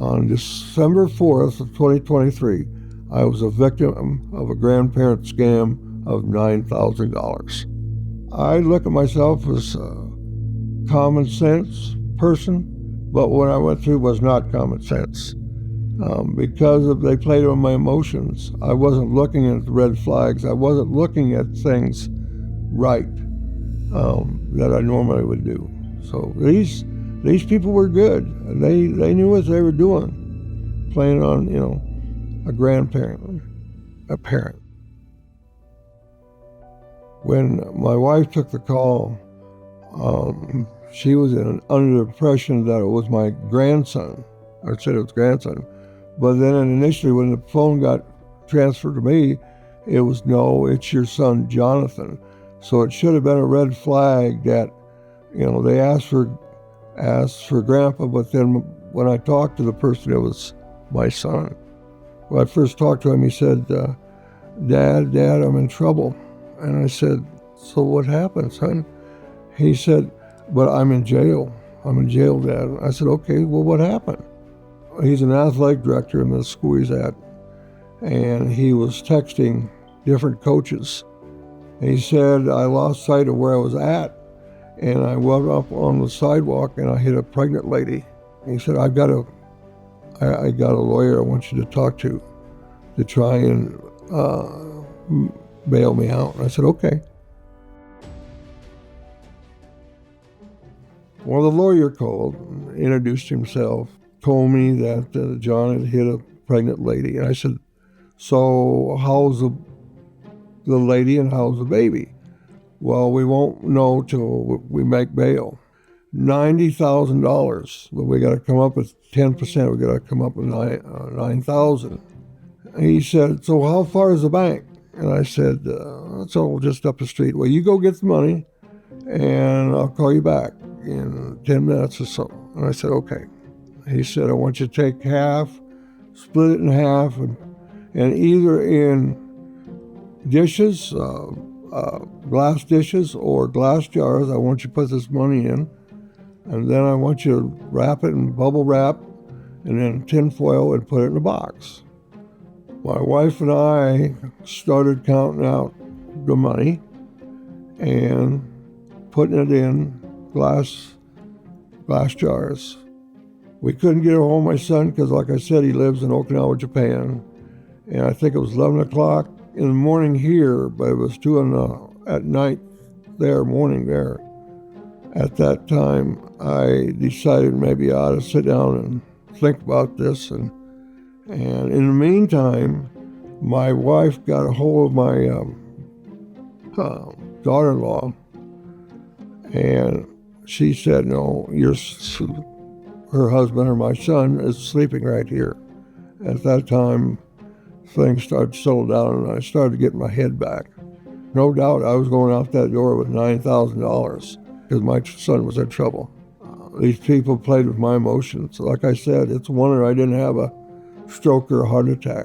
On December 4th of 2023, I was a victim of a grandparent scam of $9,000. I look at myself as a common sense person, but what I went through was not common sense. Because they played on my emotions, I wasn't looking at the red flags. I wasn't looking at things right that I normally would do. So these people were good. They knew what they were doing, playing on, a grandparent, a parent. When my wife took the call, she was under the impression that it was my grandson. I said it was grandson. But then initially when the phone got transferred to me, it was, no, it's your son, Jonathan. So it should have been a red flag that, they asked for grandpa, but then when I talked to the person, it was my son. When I first talked to him, he said, Dad, I'm in trouble. And I said, so what happened, son? He said, but I'm in jail. I'm in jail, Dad. I said, okay, well, what happened? He's an athletic director in the school he's at, and he was texting different coaches. And he said, I lost sight of where I was at, and I went up on the sidewalk and I hit a pregnant lady. And he said, I got a lawyer I want you to talk to try and bail me out. And I said, okay. Well, the lawyer called, introduced himself, told me that John had hit a pregnant lady. And I said, so how's the lady and how's the baby? Well, we won't know till we make bail. $90,000, but we got to come up with 10%. We got to come up with $9,000. He said, so how far is the bank? And I said, it's all just up the street. Well, you go get the money and I'll call you back in 10 minutes or so. And I said, okay. He said, I want you to take half, split it in half, and either in dishes, glass dishes or glass jars, I want you to put this money in, and then I want you to wrap it in bubble wrap and then tin foil and put it in a box. My wife and I started counting out the money and putting it in glass jars. We couldn't get a hold of my son because, like I said, he lives in Okinawa, Japan. And I think it was 11 o'clock in the morning here, but it was 2 at night there, morning there. At that time, I decided maybe I ought to sit down and think about this. And in the meantime, my wife got a hold of my daughter-in-law, and she said, no, her husband or my son is sleeping right here. At that time, things started to settle down and I started getting my head back. No doubt I was going out that door with $9,000 because my son was in trouble. These people played with my emotions. Like I said, it's a wonder I didn't have a stroke or a heart attack.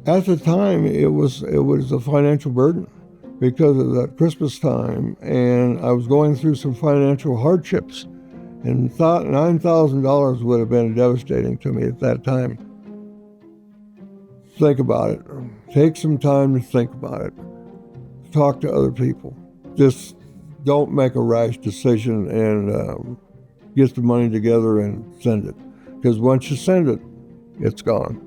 At the time, it was a financial burden because of that Christmas time, and I was going through some financial hardships. And thought $9,000 would have been devastating to me at that time. Think about it. Take some time to think about it. Talk to other people. Just don't make a rash decision and get the money together and send it. Because once you send it, it's gone.